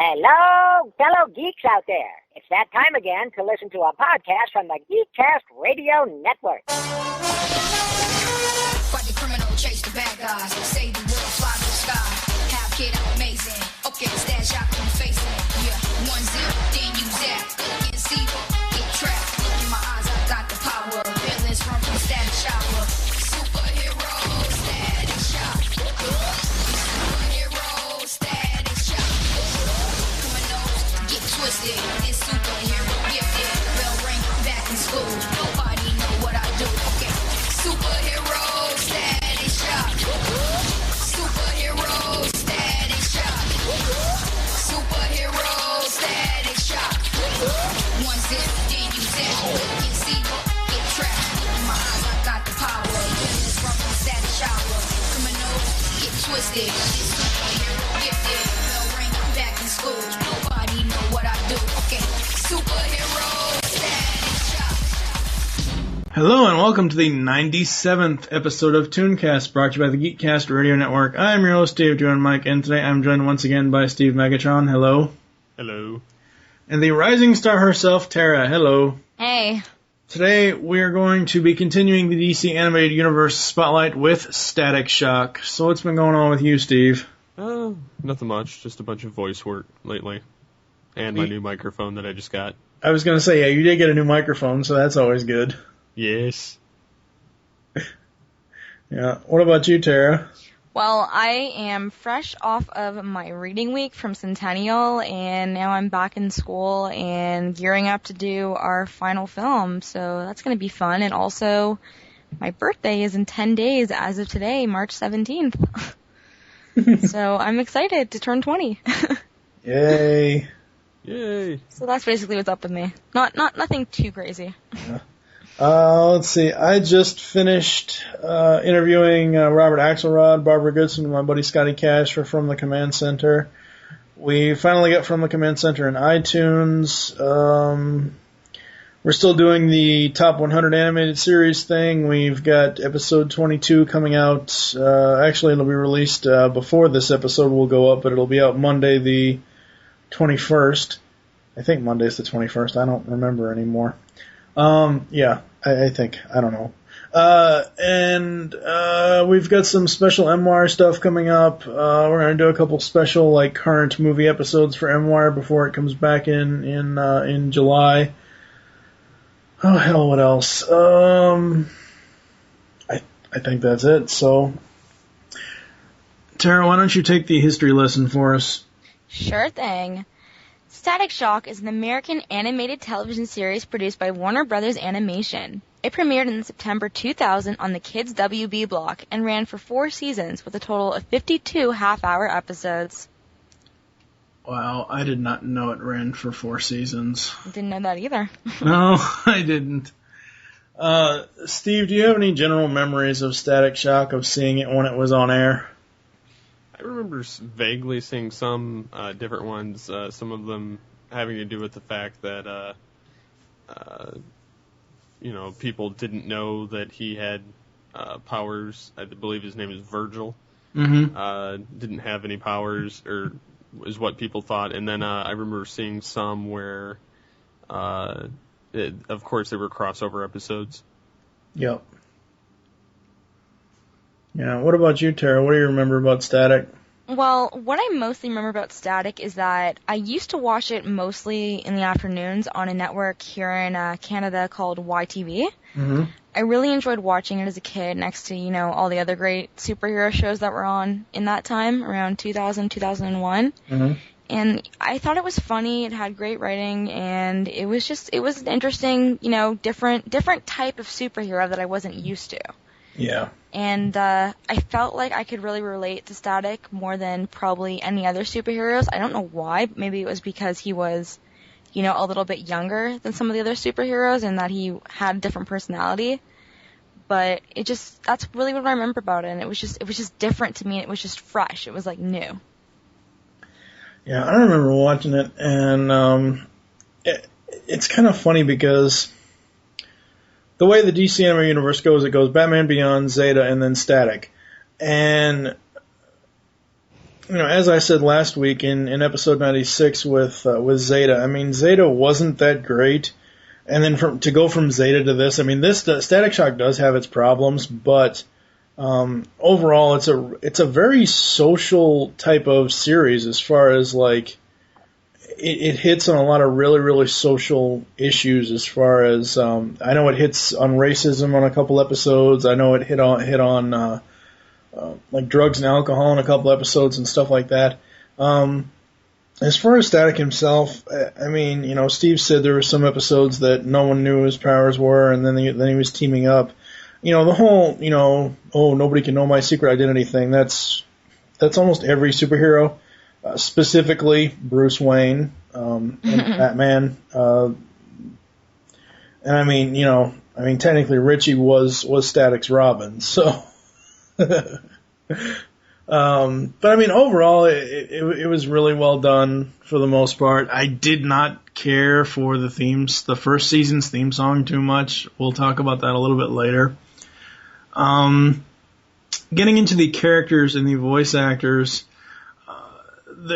Hello, fellow geeks out there. It's that time again to listen to a podcast from the GeekCast Radio Network. Fight the criminal, chase the bad guys, save the world, fly to the sky. Have kid, I'm amazing. Okay, stash shot in the face. Yeah, 1 zip, then you zap. Get see, get trapped. Look in my eyes, I got the power. Villains run from the static shower. Superhero, static shock. Superhero, static shock. Criminals, get twisted. This superhero gifted. Bell ring, back in school. Nobody know what I do. Okay, superhero, static shock. Superhero, static shock. Superhero, static shock. 1 zip, then you zip. Get see, get trapped. In my eyes, I got the power. Villains run from the static shower. Criminals, get twisted. This superhero gifted. Bell ring, back in school. Nobody know what I do. Okay, superhero, static shock. Hello and welcome to the 97th episode of ToonCast, brought to you by the GeekCast Radio Network. I'm your host, Dave, joined Mike, and today I'm joined once again by Steve Megatron. Hello. Hello. And the rising star herself, Tara. Hello. Hey. Today we are going to be continuing the DC Animated Universe Spotlight with Static Shock. So what's been going on with you, Steve? Nothing much. Just a bunch of voice work lately. And my new microphone that I just got. I was going to say, yeah, you did get a new microphone, so that's always good. Yes. Yeah. What about you, Tara? Well, I am fresh off of my reading week from Centennial, and now I'm back in school and gearing up to do our final film, so that's going to be fun. And also, my birthday is in 10 days as of today, March 17th. So I'm excited to turn 20. Yay. Yay. So that's basically what's up with me. Nothing too crazy. Yeah. Let's see. I just finished interviewing Robert Axelrod, Barbara Goodson, and my buddy Scotty Cash for From the Command Center. We finally got From the Command Center in iTunes. We're still doing the Top 100 Animated Series thing. We've got episode 22 coming out. Actually, it'll be released before this episode will go up, but it'll be out Monday the 21st. I think Monday's the 21st. I don't remember anymore. Yeah, I think. I don't know. And we've got some special MWire stuff coming up. We're going to do a couple special, like, current movie episodes for MWire before it comes back in July. Oh, hell, what else? I think that's it, so. Tara, why don't you take the history lesson for us? Sure thing. Static Shock is an American animated television series produced by Warner Brothers Animation. It premiered in September 2000 on the Kids WB block and ran for 4 seasons with a total of 52 half-hour episodes. Wow, I did not know it ran for 4 seasons. Didn't know that either. No, I didn't. Steve, do you have any general memories of Static Shock, of seeing it when it was on air? I remember vaguely seeing some different ones, some of them having to do with the fact that, people didn't know that he had powers. I believe his name is Virgil. Mm-hmm. Didn't have any powers, or is what people thought. And then I remember seeing some where, of course, they were crossover episodes. Yep. Yeah, what about you, Tara? What do you remember about Static? Well, what I mostly remember about Static is that I used to watch it mostly in the afternoons on a network here in Canada called YTV. Mm-hmm. I really enjoyed watching it as a kid next to, all the other great superhero shows that were on in that time, around 2000, 2001. Mm-hmm. And I thought it was funny, it had great writing, and it was an interesting, different type of superhero that I wasn't used to. Yeah. And I felt like I could really relate to Static more than probably any other superheroes. I don't know why. Maybe it was because he was, a little bit younger than some of the other superheroes and that he had a different personality. But that's really what I remember about it. And it was just different to me. It was just fresh. It was like new. Yeah, I remember watching it, and it's kind of funny because the way the DC Animated Universe goes, it goes Batman Beyond, Zeta, and then Static. And as I said last week in episode 96 with Zeta, I mean, Zeta wasn't that great. And then to go from Zeta to this, I mean, Static Shock does have its problems, but overall, it's a very social type of series as far as like it hits on a lot of really, really social issues. As far as I know, it hits on racism on a couple episodes. I know it hit on like drugs and alcohol in a couple episodes and stuff like that. As far as Static himself, I mean, Steve said there were some episodes that no one knew his powers were, and then he was teaming up. The whole, oh, nobody can know my secret identity thing, that's almost every superhero, specifically Bruce Wayne, and Batman. And I mean, technically Richie was Static's Robin, so. But I mean, overall, it was really well done for the most part. I did not care for the first season's theme song too much. We'll talk about that a little bit later. Getting into the characters and the voice actors,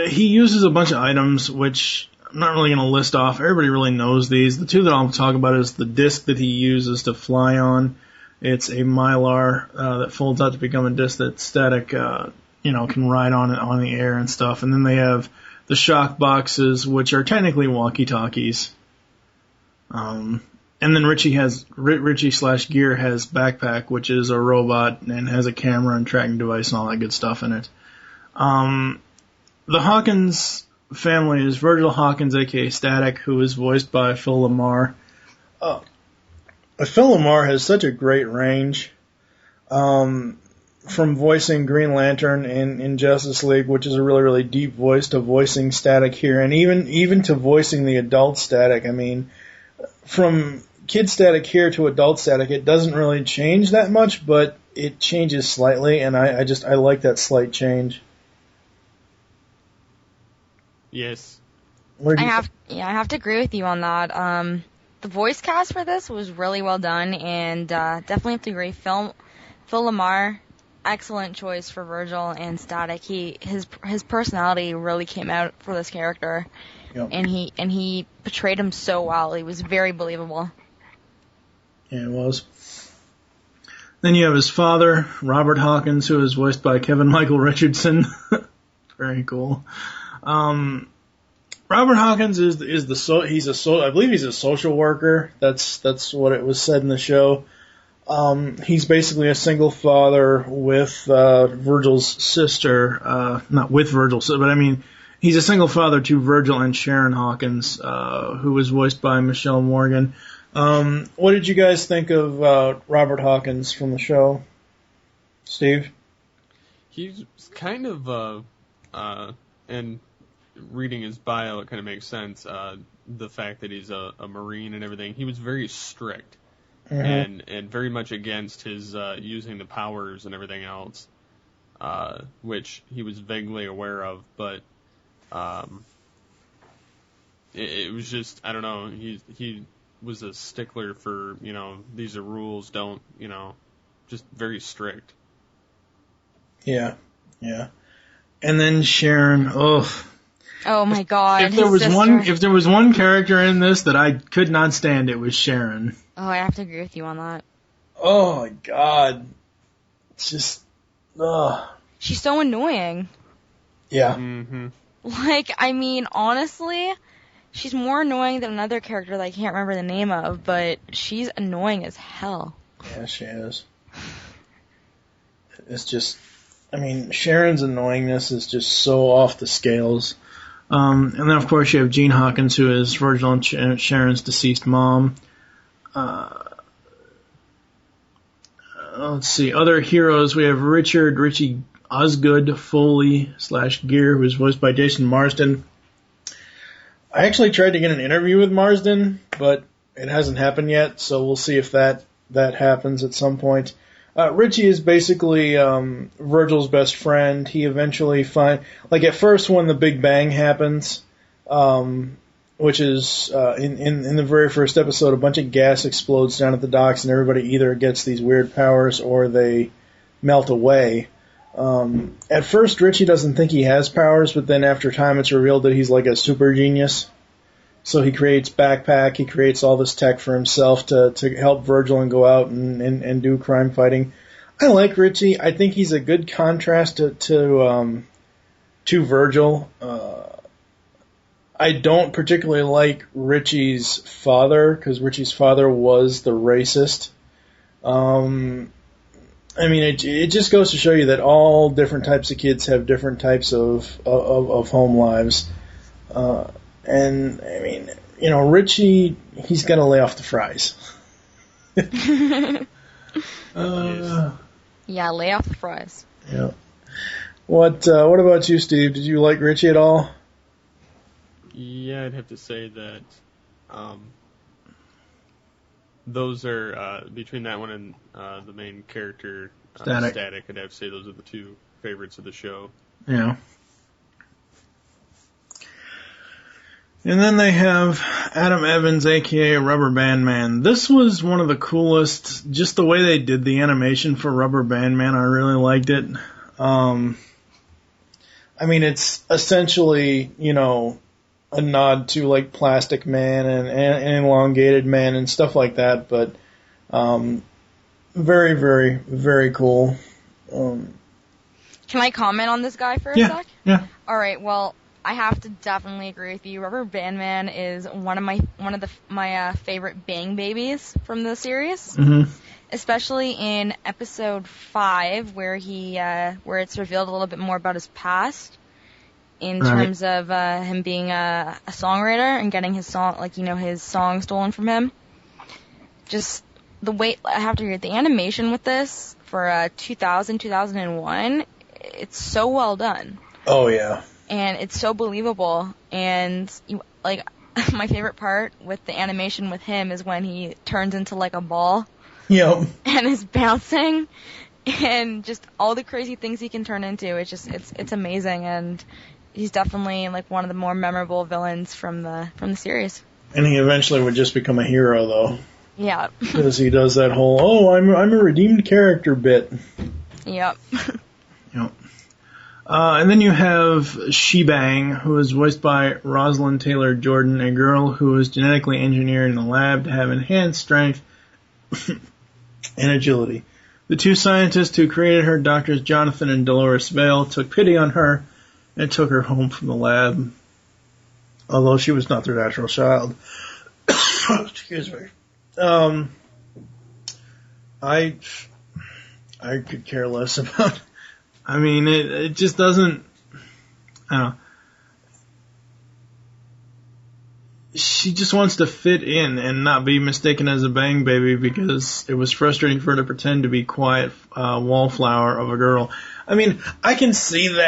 he uses a bunch of items, which I'm not really going to list off. Everybody really knows these. The two that I'll talk about is the disc that he uses to fly on. It's a Mylar that folds out to become a disc that Static can ride on the air and stuff. And then they have the shock boxes, which are technically walkie-talkies. And then Richie/Gear has Backpack, which is a robot and has a camera and tracking device and all that good stuff in it. The Hawkins family is Virgil Hawkins, aka Static, who is voiced by Phil Lamar. Phil Lamar has such a great range. From voicing Green Lantern in Justice League, which is a really, really deep voice, to voicing Static here, and even to voicing the adult Static. I mean, from kid Static here to adult Static, it doesn't really change that much, but it changes slightly, and I like that slight change. Yes. I have to agree with you on that. The voice cast for this was really well done, and definitely have to agree. Phil Lamar, excellent choice for Virgil and Static. His personality really came out for this character, yep. and he portrayed him so well. He was very believable. Yeah, it was. Then you have his father, Robert Hawkins, who is voiced by Kevin Michael Richardson. Very cool. Robert Hawkins I believe he's a social worker. That's what it was said in the show. He's basically a single father with Virgil's sister, not with Virgil, but I mean, he's a single father to Virgil and Sharon Hawkins, who was voiced by Michelle Morgan. What did you guys think of Robert Hawkins from the show? Steve? He's kind of, and reading his bio, it kind of makes sense, the fact that he's a Marine and everything. He was very strict. Mm-hmm. And very much against his using the powers and everything else, which he was vaguely aware of, but it was just, I don't know, he was a stickler for, these are rules, don't, just very strict. Yeah. And then Sharon, oh my God! If there was one character in this that I could not stand, it was Sharon. Oh, I have to agree with you on that. Oh my God! It's just, she's so annoying. Yeah. Mm-hmm. Like, I mean, honestly, she's more annoying than another character that I can't remember the name of, but she's annoying as hell. Yeah, she is. It's just, I mean, Sharon's annoyingness is just so off the scales. And then, of course, you have Gene Hawkins, who is Virgil and Sharon's deceased mom. Let's see. Other heroes, we have Richie Osgood Foley/Gear, who is voiced by Jason Marsden. I actually tried to get an interview with Marsden, but it hasn't happened yet, so we'll see if that happens at some point. Richie is basically Virgil's best friend. He eventually at first when the Big Bang happens, which is in the very first episode, a bunch of gas explodes down at the docks, and everybody either gets these weird powers or they melt away. At first, Richie doesn't think he has powers, but then after time, it's revealed that he's like a super genius. So he creates Backpack, he creates all this tech for himself to help Virgil and go out and do crime fighting. I like Richie. I think he's a good contrast to Virgil. I don't particularly like Richie's father, because Richie's father was the racist. I mean, it just goes to show you that all different types of kids have different types of home lives. And, I mean, you know, Richie, he's got to lay off the fries. Yeah, lay off the fries. Yeah. What about you, Steve? Did you like Richie at all? Yeah, I'd have to say that those are, between that one and the main character, Static, I'd have to say those are the two favorites of the show. Yeah. And then they have Adam Evans, a.k.a. Rubber Band Man. This was one of the coolest, just the way they did the animation for Rubber Band Man, I really liked it. I mean, it's essentially, you know, a nod to like Plastic Man and Elongated Man and stuff like that, but very, very, very cool. Can I comment on this guy for a sec? Yeah. All right. Well, I have to definitely agree with you. Rubber Band Man is one of my favorite Bang Babies from the series. Mm-hmm. Especially in episode 5, where it's revealed a little bit more about his past, in terms of him being a songwriter and getting his song stolen from him. Just the way I have to agree, the animation with this for 2001, it's so well done. Oh yeah. And it's so believable, and my favorite part with the animation with him is when he turns into like a ball. Yep. And is bouncing, and just all the crazy things he can turn into. It's amazing, and he's definitely like one of the more memorable villains from the series. And he eventually would just become a hero, though. Yeah. Because he does that whole I'm a redeemed character bit. Yep. Yep. And then you have Shebang, who is voiced by Rosalind Taylor Jordan, a girl who was genetically engineered in the lab to have enhanced strength and agility. The two scientists who created her, Doctors Jonathan and Dolores Vale, took pity on her and took her home from the lab, although she was not their natural child. Excuse me. I could care less about. I mean, it just doesn't. I don't know. She just wants to fit in and not be mistaken as a Bang Baby, because it was frustrating for her to pretend to be quiet wallflower of a girl. I mean, I can see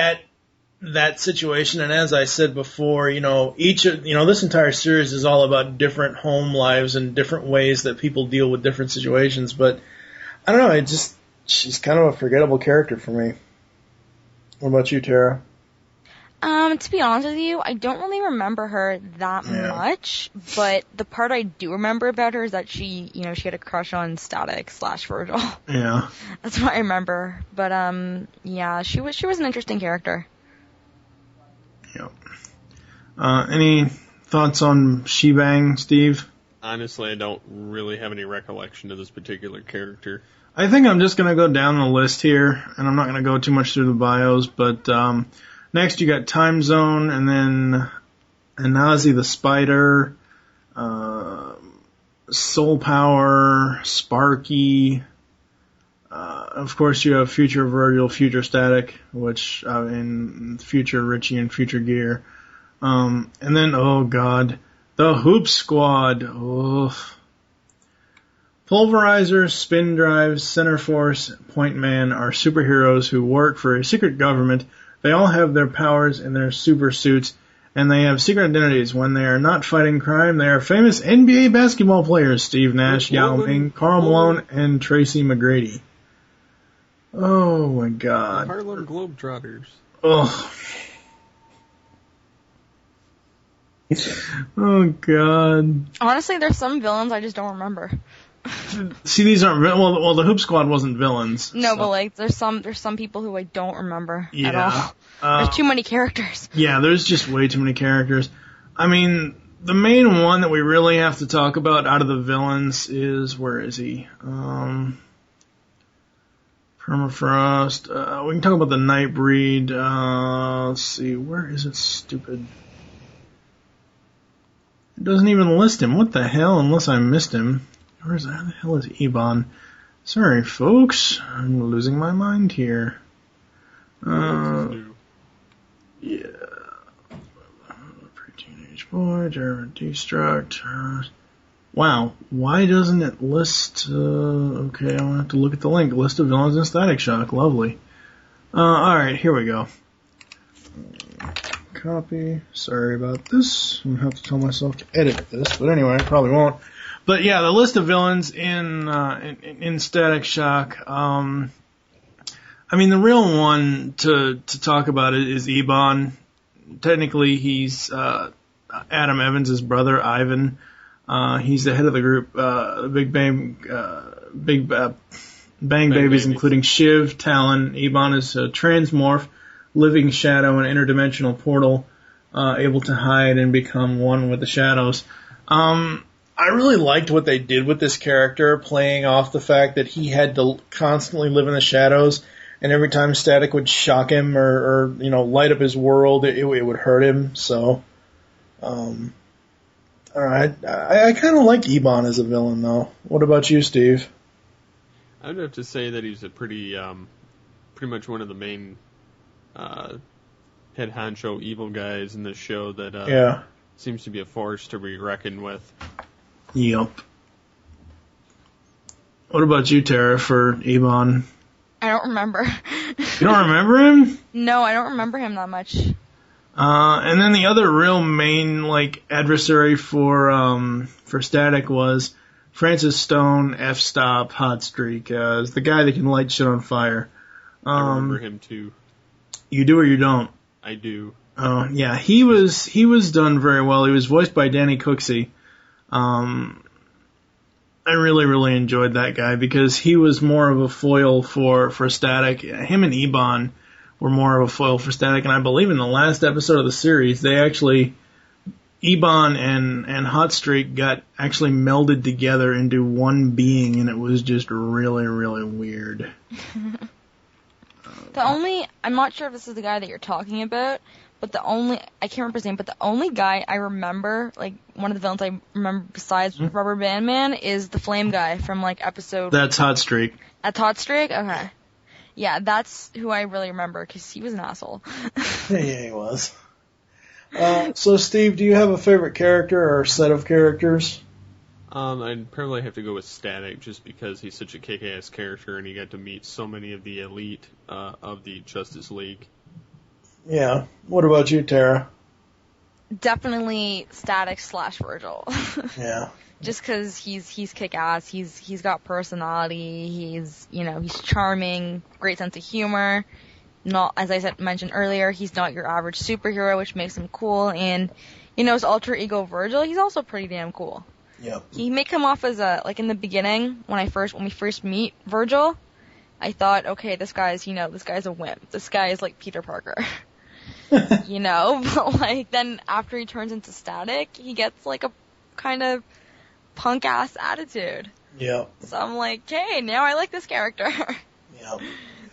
that situation, and as I said before, this entire series is all about different home lives and different ways that people deal with different situations. But I don't know, she's kind of a forgettable character for me. What about you, Tara? To be honest with you, I don't really remember her that much, but the part I do remember about her is that she had a crush on Static / Virgil. Yeah. That's what I remember. But, she was an interesting character. Yep. Any thoughts on Shebang, Steve? Honestly, I don't really have any recollection of this particular character. I think I'm just going to go down the list here, and I'm not going to go too much through the bios, but next you got Time Zone, and then Anazi the Spider, Soul Power, Sparky, of course you have Future Virgil, Future Static, which in Future Richie and Future Gear, and then, oh god, the Hoop Squad. Pulverizer, Spin Drive, Center Force, Point Man are superheroes who work for a secret government. They all have their powers in their super suits, and they have secret identities. When they are not fighting crime, they are famous NBA basketball players: Steve Nash, Yao Ming, Karl Malone, and Tracy McGrady. Oh my god. Harlem Globetrotters. Ugh. Oh god. Honestly, there's some villains I just don't remember. See, these aren't well. The Hoop Squad wasn't villains. No, so. but like there's some people who I don't remember Yeah. at all. There's too many characters. Yeah, there's just way too many characters. I mean, the main one that we really have to talk about out of the villains is, where is he? Permafrost. We can talk about the Nightbreed. Let's see, where is it? Stupid. It doesn't even list him. What the hell? Unless I missed him. How the hell is Ebon? Sorry, folks. I'm losing my mind here. Yeah. Pre-teenage boy, German Destruct. Wow, why doesn't it list, okay, I'm gonna have to look at the link. List of villains in Static Shock, lovely. Alright, here we go. Copy, sorry about this. I'm gonna have to tell myself to edit this, but anyway, I probably won't. But yeah, the list of villains in Static Shock, I mean, the real one to talk about it is Ebon. Technically, he's, Adam Evans' brother, Ivan. He's the head of the group, Big Bang Babies, including Shiv, Talon. Ebon is a transmorph, living shadow, and interdimensional portal, able to hide and become one with the shadows. I really liked what they did with this character, playing off the fact that he had to constantly live in the shadows, and every time Static would shock him or light up his world, it would hurt him. So, I kind of liked Ebon as a villain, though. What about you, Steve? I'd have to say that he's a pretty much one of the main head honcho evil guys in this show that seems to be a force to be reckoned with. Yup. What about you, Tara, for Ebon? I don't remember. You don't remember him? No, I don't remember him that much. And then the other real main, adversary for Static was Francis Stone, F-Stop, Hot Streak. Is the guy that can light shit on fire. I remember him too. You do or you don't? I do. Oh, yeah. He was done very well. He was voiced by Danny Cooksey. I really, really enjoyed that guy because he was more of a foil for Static. Him and Ebon were more of a foil for Static, and I believe in the last episode of the series, they actually, Ebon and Hot Streak got actually melded together into one being, and it was just really, really weird. I'm not sure if this is the guy that you're talking about, but I can't remember his name, but the only guy I remember, one of the villains I remember besides Rubber Band Man is the Flame guy from, episode... That's Hot Streak. That's Hot Streak? Okay. Yeah, that's who I really remember, because he was an asshole. Yeah, he was. So, Steve, do you have a favorite character or set of characters? I'd probably have to go with Static, just because he's such a kick-ass character, and he got to meet so many of the elite of the Justice League. Yeah. What about you, Tara? Definitely Static / Virgil. Yeah. Just because he's kick-ass, he's got personality, he's charming, great sense of humor. Not, as I mentioned earlier, he's not your average superhero, which makes him cool. And his alter ego Virgil, he's also pretty damn cool. Yep. He may come off as in the beginning when we first meet Virgil, I thought, okay, this guy's a wimp. This guy is like Peter Parker. But then after he turns into Static, he gets a kind of punk ass attitude. Yep. So I'm like, hey, now I like this character. Yep.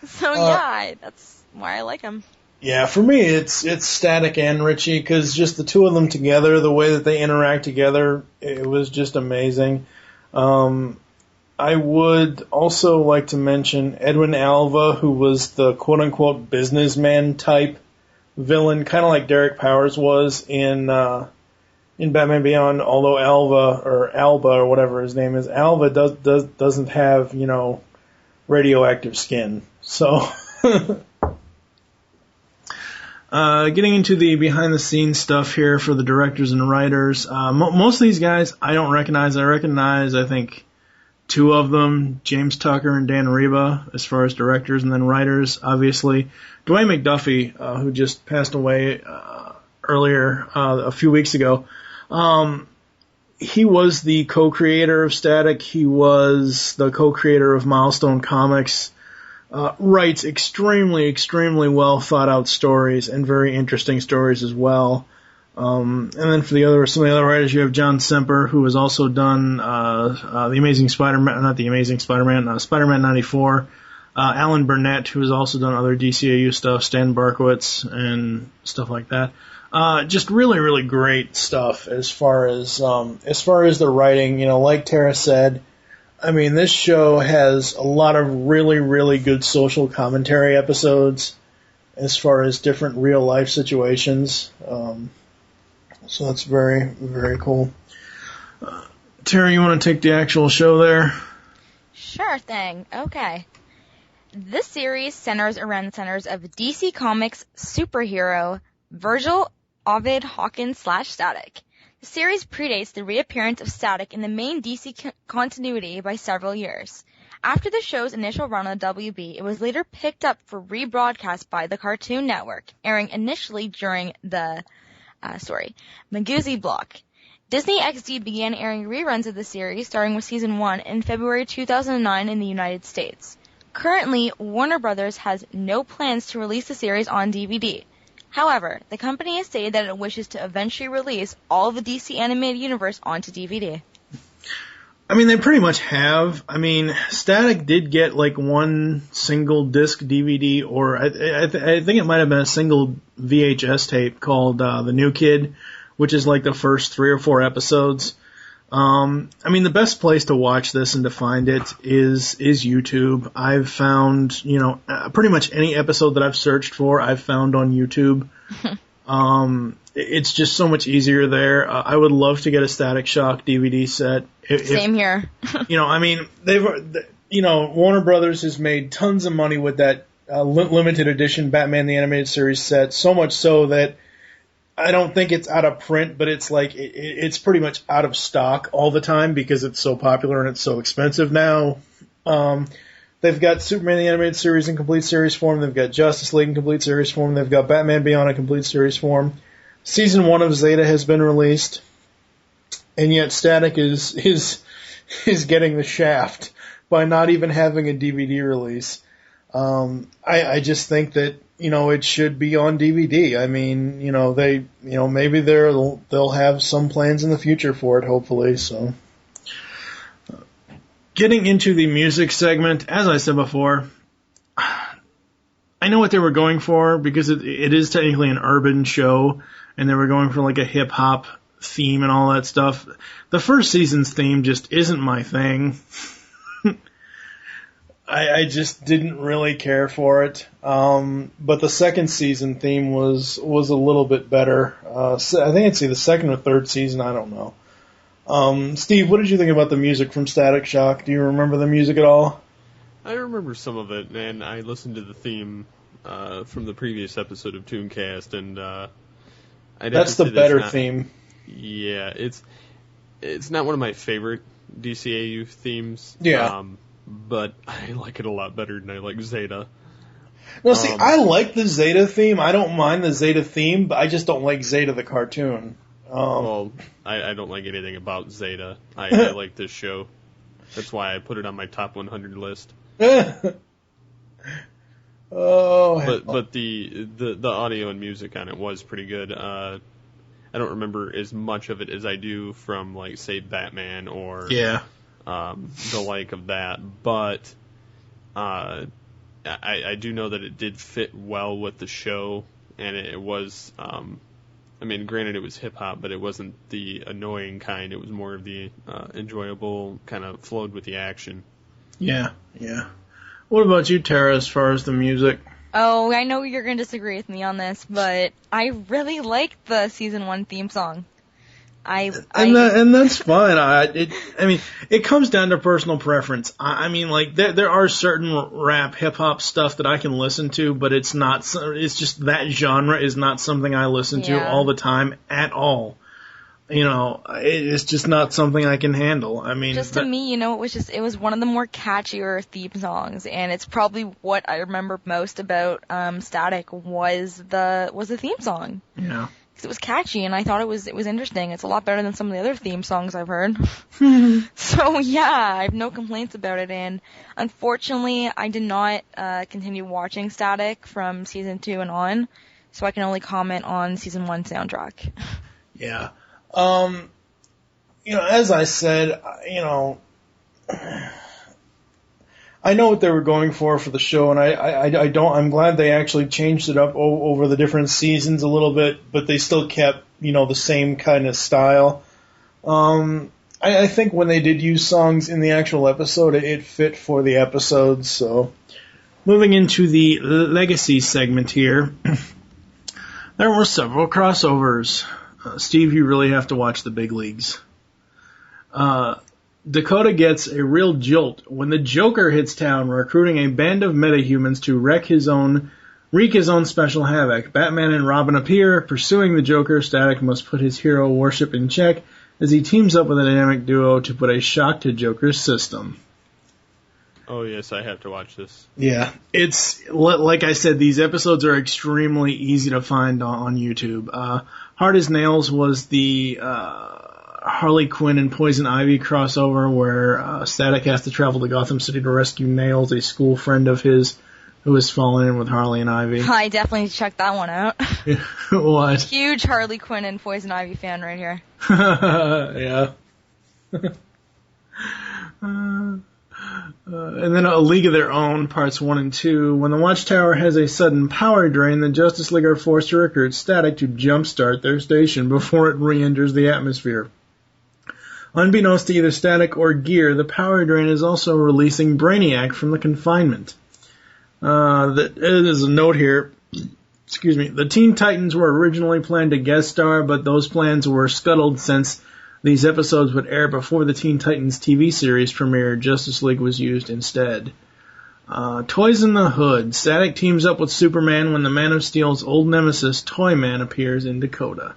So that's why I like him. Yeah, for me, it's Static and Richie, because just the two of them together, the way that they interact together, it was just amazing. I would also like to mention Edwin Alva, who was the quote-unquote businessman type villain, kind of like Derek Powers was in Batman Beyond, although Alba or whatever his name is, Alva doesn't have, radioactive skin. So... getting into the behind-the-scenes stuff here for the directors and writers. Most of these guys I don't recognize. I recognize, I think, two of them, James Tucker and Dan Reba, as far as directors, and then writers, obviously. Dwayne McDuffie, who just passed away earlier, a few weeks ago. he was the co-creator of Static. He was the co-creator of Milestone Comics. Writes extremely, extremely well thought out stories and very interesting stories as well. And then for some of the other writers, you have John Semper, who has also done the Amazing Spider-Man, not the Amazing Spider-Man, Spider-Man 94. Alan Burnett, who has also done other DCAU stuff, Stan Barkowitz and stuff like that. Just really, really great stuff as far as the writing. You know, like Tara said, I mean, this show has a lot of really, really good social commentary episodes as far as different real life situations. So that's very, very cool. Tara, you want to take the actual show there? Sure thing. Okay. This series centers around the centers of DC Comics superhero Virgil Ovid Hawkins / Static. The series predates the reappearance of Static in the main DC continuity by several years. After the show's initial run on the WB, it was later picked up for rebroadcast by the Cartoon Network, airing initially during the Magoozy block. Disney XD began airing reruns of the series, starting with Season 1 in February 2009 in the United States. Currently, Warner Brothers has no plans to release the series on DVD. However, the company has stated that it wishes to eventually release all of the DC animated universe onto DVD. I mean, they pretty much have. I mean, Static did get like one single disc DVD, or I think it might have been a single VHS tape called The New Kid, which is like the first 3 or 4 episodes. I mean, the best place to watch this and to find it is YouTube. I've found, pretty much any episode that I've searched for, I've found on YouTube. It's just so much easier there. I would love to get a Static Shock DVD set. Same here. I mean, Warner Brothers has made tons of money with that limited edition Batman the Animated Series set, so much so that I don't think it's out of print, but it's like it's pretty much out of stock all the time because it's so popular and it's so expensive now. They've got Superman the Animated Series in complete series form. They've got Justice League in complete series form. They've got Batman Beyond in complete series form. Season 1 of Zeta has been released, and yet Static is getting the shaft by not even having a DVD release. I just think that it should be on DVD. I mean, maybe they'll have some plans in the future for it, hopefully. So, getting into the music segment, as I said before, I know what they were going for because it is technically an urban show, and they were going for like a hip hop theme and all that stuff. The first season's theme just isn't my thing. I just didn't really care for it. But the second season theme was a little bit better. I think it's the second or third season, I don't know. Steve, what did you think about the music from Static Shock? Do you remember the music at all? I remember some of it, and I listened to the theme from the previous episode of ToonCast, and that's the better theme. Yeah, it's not one of my favorite DCAU themes. Yeah. But I like it a lot better than I like Zeta. No, see, I like the Zeta theme. I don't mind the Zeta theme, but I just don't like Zeta the cartoon. Well, I don't like anything about Zeta. I like this show. That's why I put it on my top 100 list. But the audio and music on it was pretty good. I don't remember as much of it as I do from, like, say, Batman or the like of that, but I do know that it did fit well with the show, and it was, granted it was hip-hop, but it wasn't the annoying kind, it was more of the enjoyable, kind of flowed with the action. Yeah. What about you, Tara, as far as the music? Oh, I know you're going to disagree with me on this, but I really like the Season 1 theme song. And that's fine. It comes down to personal preference. There are certain rap, hip hop stuff that I can listen to, but it's just that genre is not something I listen to all the time at all. It's just not something I can handle. To me, it was one of the more catchier theme songs, and it's probably what I remember most about Static was the theme song. Yeah. because it was catchy and I thought it was interesting. It's a lot better than some of the other theme songs I've heard. So yeah, I have no complaints about it. And unfortunately, I did not continue watching Static from season 2 and on, so I can only comment on season 1 soundtrack. Yeah. As I said, I know what they were going for the show, and I'm glad they actually changed it up over the different seasons a little bit, but they still kept, the same kind of style. I think when they did use songs in the actual episode, it fit for the episode, so. Moving into the legacy segment here, there were several crossovers. Steve, you really have to watch the big leagues. Dakota gets a real jolt when the Joker hits town, recruiting a band of metahumans to wreak his own special havoc. Batman and Robin appear. Pursuing the Joker, Static must put his hero worship in check as he teams up with a dynamic duo to put a shock to Joker's system. Oh, yes, I have to watch this. Yeah, it's, like I said, these episodes are extremely easy to find on YouTube. Hard as Nails was the Harley Quinn and Poison Ivy crossover where Static has to travel to Gotham City to rescue Nails, a school friend of his who has fallen in with Harley and Ivy. I definitely need to check that one out. What? Huge Harley Quinn and Poison Ivy fan right here. Yeah. And then A League of Their Own, parts 1 and 2. When the Watchtower has a sudden power drain, the Justice League are forced to recruit Static to jumpstart their station before it re-enters the atmosphere. Unbeknownst to either Static or Gear, the power drain is also releasing Brainiac from the confinement. There's a note here. Excuse me. The Teen Titans were originally planned to guest star, but those plans were scuttled since these episodes would air before the Teen Titans TV series premiered. Justice League was used instead. Toys in the Hood. Static teams up with Superman when the Man of Steel's old nemesis, Toyman, appears in Dakota.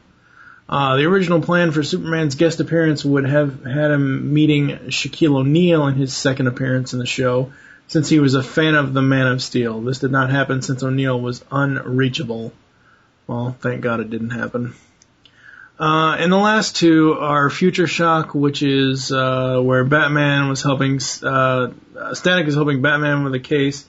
The original plan for Superman's guest appearance would have had him meeting Shaquille O'Neal in his second appearance in the show, since he was a fan of the Man of Steel. This did not happen since O'Neal was unreachable. Well, thank God it didn't happen. And the last two are Future Shock, which is where Batman was helping, Static is helping Batman with a case,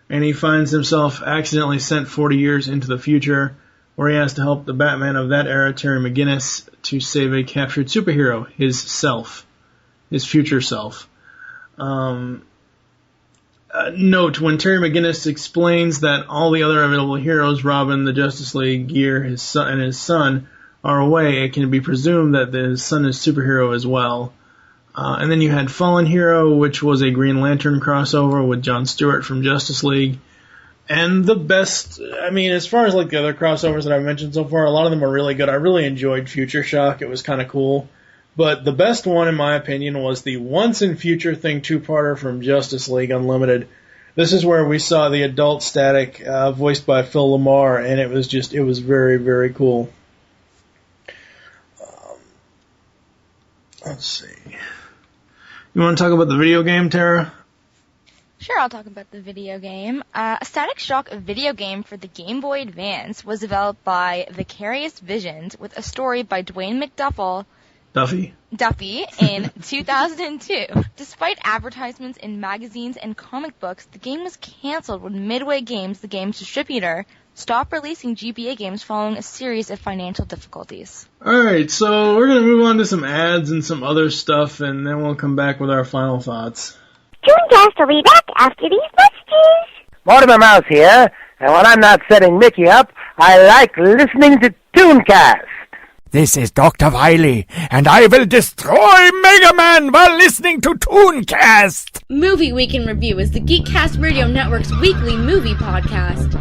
and he finds himself accidentally sent 40 years into the future, where he has to help the Batman of that era, Terry McGinnis, to save a captured superhero, his future self. Note, when Terry McGinnis explains that all the other available heroes, Robin, the Justice League, Gear, his son, are away, it can be presumed that his son is superhero as well. And then you had Fallen Hero, which was a Green Lantern crossover with Jon Stewart from Justice League. And the best, as far as like the other crossovers that I've mentioned so far, a lot of them are really good. I really enjoyed Future Shock. It was kind of cool. But the best one, in my opinion, was the Once in Future Thing 2-parter from Justice League Unlimited. This is where we saw the adult Static, voiced by Phil Lamar, and it was very, very cool. Let's see. You want to talk about the video game, Tara? Sure, I'll talk about the video game. A Static Shock video game for the Game Boy Advance was developed by Vicarious Visions with a story by Dwayne McDuffie Duffy in 2002. Despite advertisements in magazines and comic books, the game was canceled when Midway Games, the game's distributor, stopped releasing GBA games following a series of financial difficulties. Alright, so we're going to move on to some ads and some other stuff, and then we'll come back with our final thoughts. ToonCast will be back after these messages. Mortimer Mouse here, and when I'm not setting Mickey up, I like listening to ToonCast. This is Dr. Wily, and I will destroy Mega Man while listening to ToonCast! Movie Week in Review is the GeekCast Radio Network's weekly movie podcast.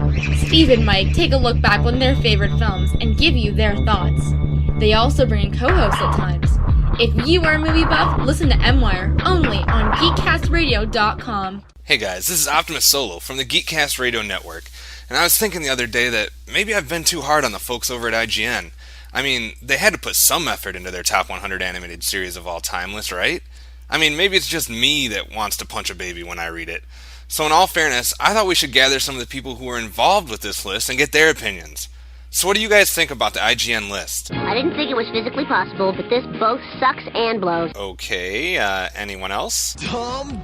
Steve and Mike take a look back on their favorite films and give you their thoughts. They also bring in co-hosts at times. If you are a movie buff, listen to M-Wire, only on GeekCastRadio.com. Hey guys, this is Optimus Solo from the GeekCast Radio Network, and I was thinking the other day that maybe I've been too hard on the folks over at IGN. I mean, they had to put some effort into their top 100 animated series of all time list, right? I mean, maybe it's just me that wants to punch a baby when I read it. So in all fairness, I thought we should gather some of the people who were involved with this list and get their opinions. So what do you guys think about the IGN list? I didn't think it was physically possible, but this both sucks and blows. Okay, anyone else? Dumb.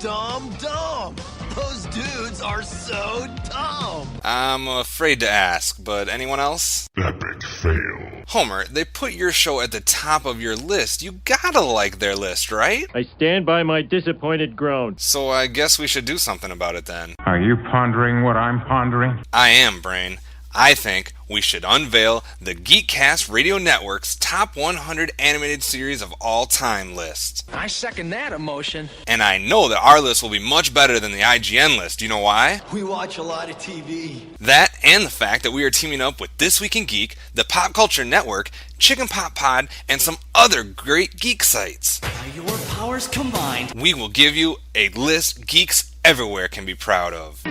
Those dudes are so dumb. I'm afraid to ask, but anyone else? Epic fail. Homer, they put your show at the top of your list. You gotta like their list, right? I stand by my disappointed groan. So I guess we should do something about it then. Are you pondering what I'm pondering? I am, Brain. I think we should unveil the GeekCast Radio Network's top 100 animated series of all time list. I second that emotion. And I know that our list will be much better than the IGN list. Do you know why? We watch a lot of TV. That and the fact that we are teaming up with This Week in Geek, the Pop Culture Network, Chicken Pop Pod, and some other great geek sites. By your powers combined, we will give you a list geeks everywhere can be proud of.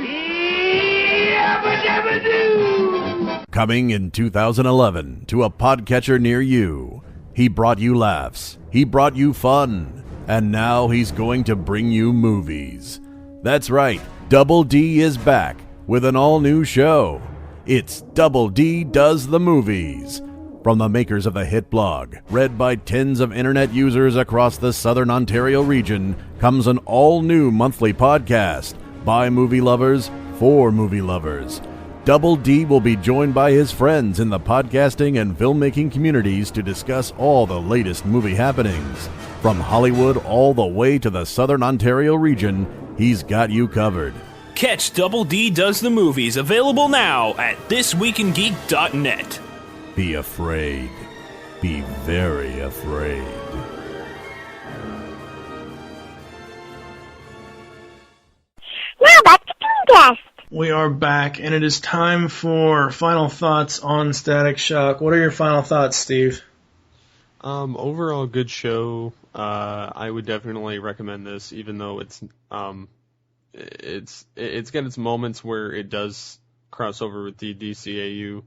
Coming in 2011 to a podcatcher near you. He brought you laughs. He brought you fun. And now he's going to bring you movies. That's right, Double D is back with an all-new show. It's Double D Does the Movies. From the makers of the hit blog, read by tens of internet users across the Southern Ontario region, comes an all-new monthly podcast by movie lovers for movie lovers. Double D will be joined by his friends in the podcasting and filmmaking communities to discuss all the latest movie happenings. From Hollywood all the way to the Southern Ontario region, he's got you covered. Catch Double D Does the Movies, available now at thisweekingeek.net. Be afraid. Be very afraid. Now back to ToonCast. We are back, and it is time for final thoughts on Static Shock. What are your final thoughts, Steve? Overall, good show. I would definitely recommend this, even though it's got its moments where it does cross over with the DCAU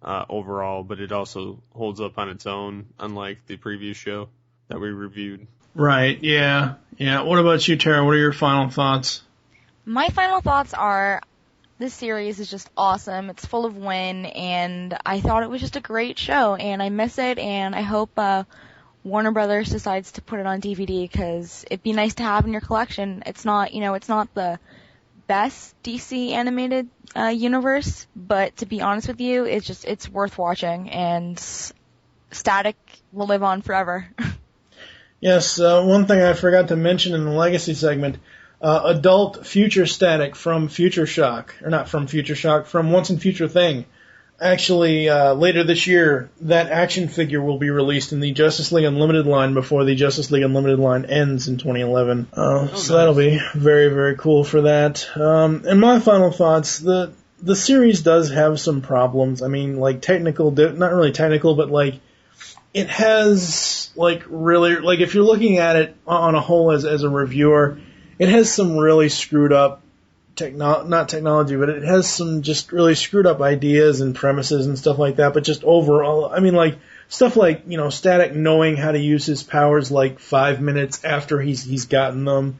overall, but it also holds up on its own, unlike the previous show that we reviewed. Right. Yeah. What about you, Tara? What are your final thoughts? My final thoughts are, this series is just awesome. It's full of win, and I thought it was just a great show, and I miss it, and I hope Warner Brothers decides to put it on DVD, because it'd be nice to have in your collection. It's not the best DC animated universe, but to be honest with you, it's worth watching, and Static will live on forever. Yes, one thing I forgot to mention in the Legacy segment, adult Future Static from Future Shock, or not from Future Shock, from Once and Future Thing. Actually, later this year, that action figure will be released in the Justice League Unlimited line before the Justice League Unlimited line ends in 2011. So that'll be very, very cool for that. And my final thoughts, the series does have some problems. I mean, like not really technical, but like it has really, if you're looking at it on a whole as a reviewer, it has some really screwed up not technology, but it has some just really screwed up ideas and premises and stuff like that. But just overall, I mean, stuff like, Static knowing how to use his powers 5 minutes after he's gotten them,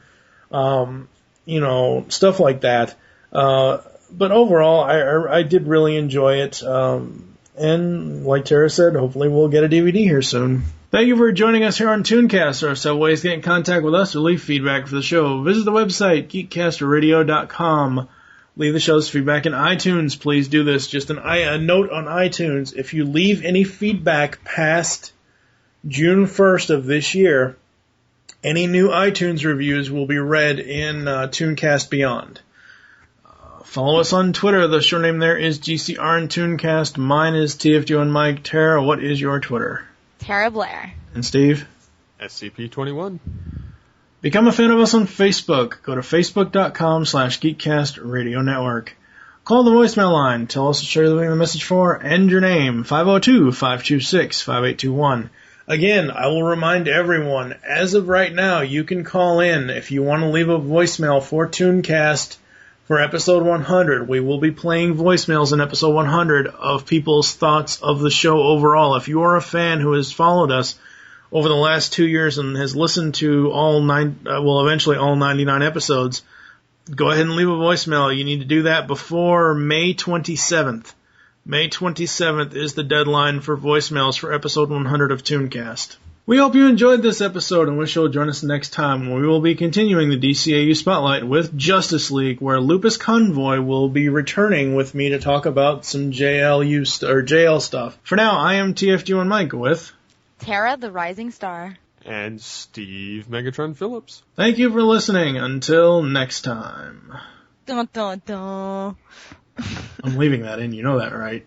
stuff like that. But overall, I did really enjoy it. And like Tara said, hopefully we'll get a DVD here soon. Thank you for joining us here on ToonCast. There are several ways to get in contact with us or leave feedback for the show. Visit the website, geekcastradio.com. Leave the show's feedback in iTunes. Please do this. Just a note on iTunes. If you leave any feedback past June 1st of this year, any new iTunes reviews will be read in ToonCast Beyond. Follow us on Twitter. The show name there is GCR and ToonCast. Mine is TFJ and Mike. Tara, what is your Twitter? Tara Blair. And Steve? SCP-21. Become a fan of us on Facebook. Go to facebook.com/GeekCast Radio Network. Call the voicemail line. Tell us what you're leaving the message for and your name. 502-526-5821. Again, I will remind everyone, as of right now, you can call in if you want to leave a voicemail for ToonCast for episode 100. We will be playing voicemails in episode 100 of people's thoughts of the show overall. If you are a fan who has followed us over the last 2 years and has listened to eventually all 99 episodes, go ahead and leave a voicemail. You need to do that before May 27th. May 27th is the deadline for voicemails for episode 100 of ToonCast. We hope you enjoyed this episode and wish you'll join us next time when we will be continuing the DCAU Spotlight with Justice League, where Lupus Convoy will be returning with me to talk about some JL stuff. For now, I am TFG1 Mike with Tara, the Rising Star. And Steve Megatron Phillips. Thank you for listening. Until next time. Dun, dun, dun. I'm leaving that in, you know that, right?